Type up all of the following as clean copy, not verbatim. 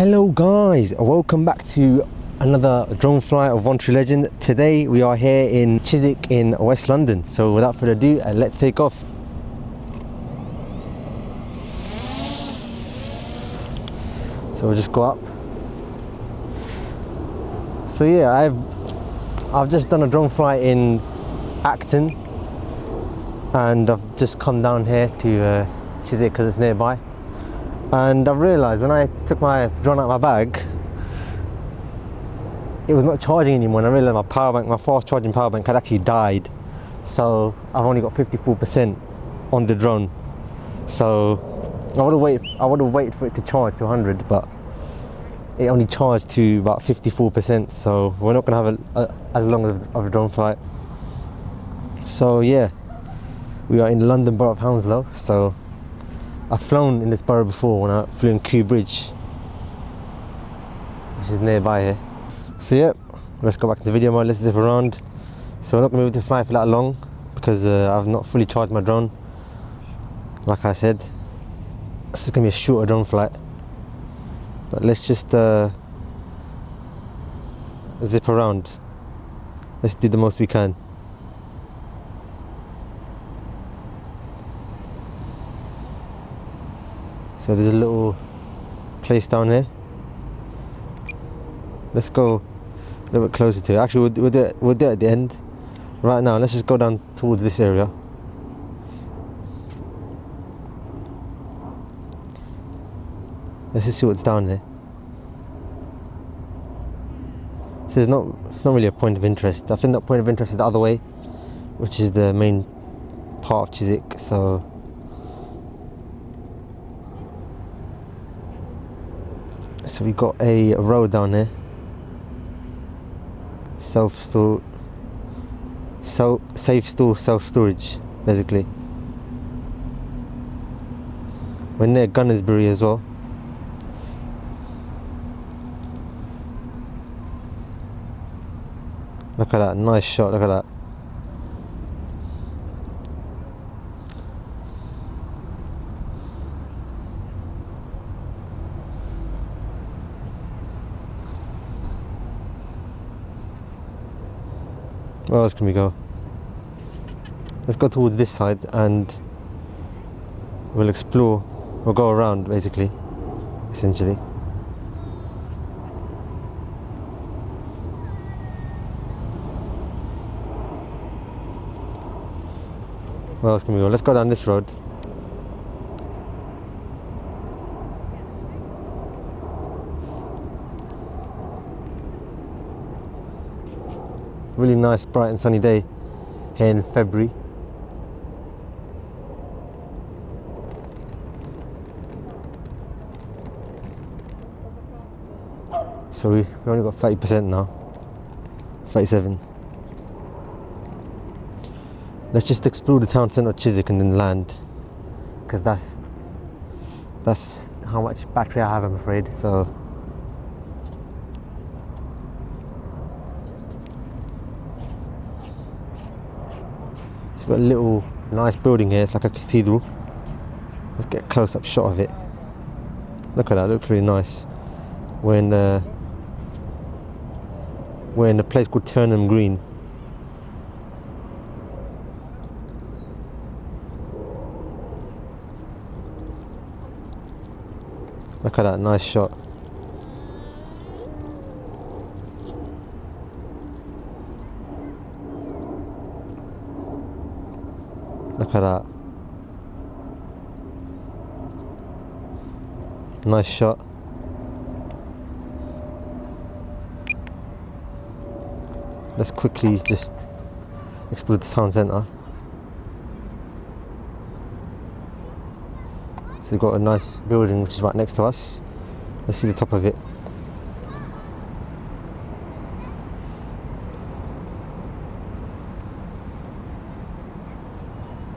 Hello guys, welcome back to another drone flight of One True Legend. Today we are here in Chiswick in West London. So without further ado, let's take off. So we'll just go up. So yeah, I've just done a drone flight in Acton, and I've just come down here to Chiswick because it's nearby. And I've realised when I took my drone out of my bag, it was not charging anymore, and I realised my power bank, my fast charging power bank had actually died. So I've only got 54% on the drone. So I would have waited for it to charge to 100, but it only charged to about 54%. So we're not going to have as long of a drone flight. So yeah, we are in the London Borough of Hounslow. So I've flown in this borough before when I flew in Kew Bridge, which is nearby here. So yeah, let's go back to the video mode, let's zip around. So we're not going to be able to fly for that long because I've not fully charged my drone. Like I said, this is going to be a shorter drone flight. But let's just zip around. Let's do the most we can. So there's a little place down here. Let's go a little bit closer to it. Actually, we'll do it at the end. Right now, let's just go down towards this area. Let's just see what's down there. So it's not really a point of interest. I think that point of interest is the other way, which is the main part of Chiswick. So we got a road down here. Safe store, self-storage, basically. We're near Gunnersbury as well. Look at that, nice shot, look at that. Where else can we go? Let's go towards this side and we'll explore. We'll go around, basically, essentially. Where else can we go? Let's go down this road. Really nice, bright and sunny day here in February. So we only got 30% now, 37. Let's just explore the town centre of Chiswick and then land, because that's how much battery I have, I'm afraid. So it's got a little nice building here. It's like a cathedral. Let's get a close-up shot of it. Look at that, it looks really nice. We're in a place called Turnham Green. Look at that, nice shot. Look at that. Nice shot. Let's quickly just explore the town centre. So we've got a nice building which is right next to us. Let's see the top of it.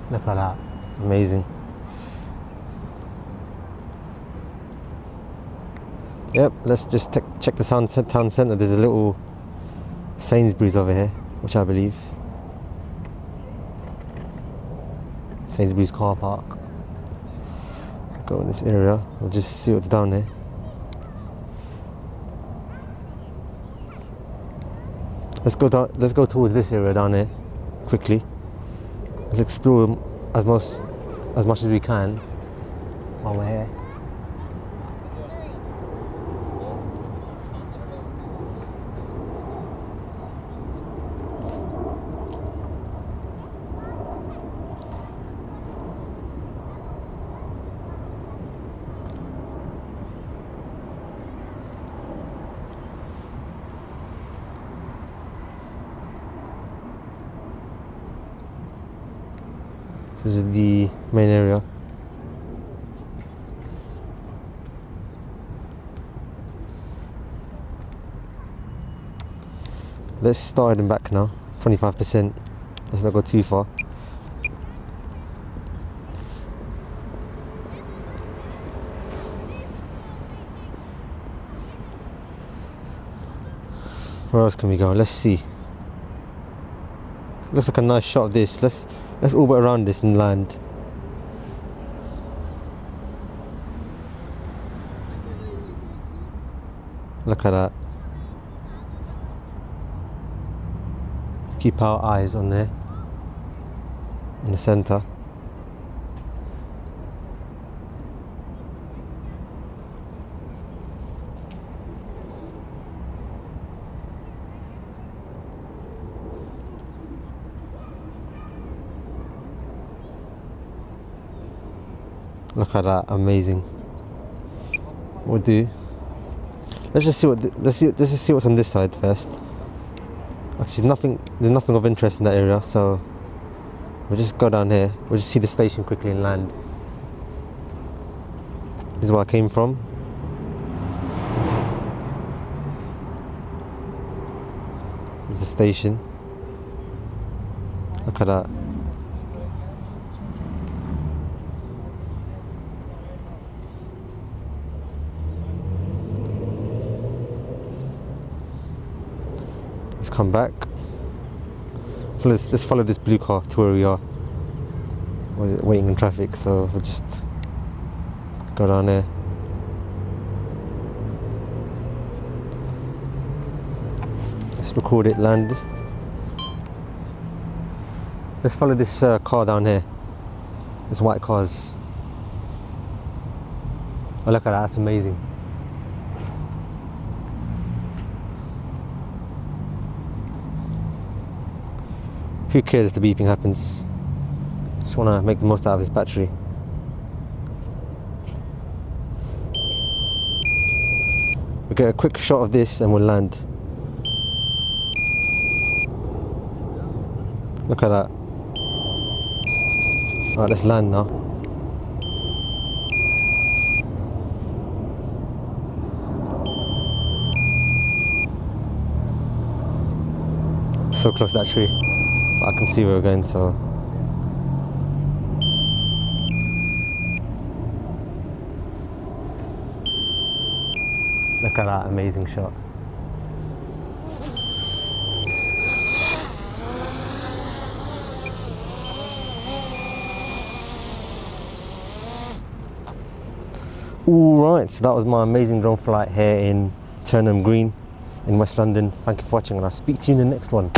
Look at that, amazing. Yep, let's just check the town centre. There's a little Sainsbury's over here, which I believe. Sainsbury's car park. Go in this area, we'll just see what's down there. Let's go towards this area down here, quickly. Let's explore as much as we can while we're here. This is the main area. Let's start heading back now. 25%. Let's not go too far. Where else can we go? Let's see. Looks like a nice shot of this. Let's orbit around this and land. Look at that. Let's keep our eyes on there, in the center. Look at that, amazing. We'll do. Let's just see let's just see what's on this side first. Actually, there's nothing of interest in that area, so we'll just go down here. We'll just see the station quickly and land. This is where I came from. This is the station. Look at that. Let's come back. Let's follow this blue car to where we are. Waiting in traffic, so we'll just go down there. Let's record it, land. Let's follow this car down here. This white car's. Oh, look at that, that's amazing. Who cares if the beeping happens? Just want to make the most out of this battery. We'll get a quick shot of this and we'll land. Look at that. Alright, let's land now. So close to that tree. But I can see where we're going, so. Look at that amazing shot. Alright, so that was my amazing drone flight here in Turnham Green in West London. Thank you for watching and I'll speak to you in the next one.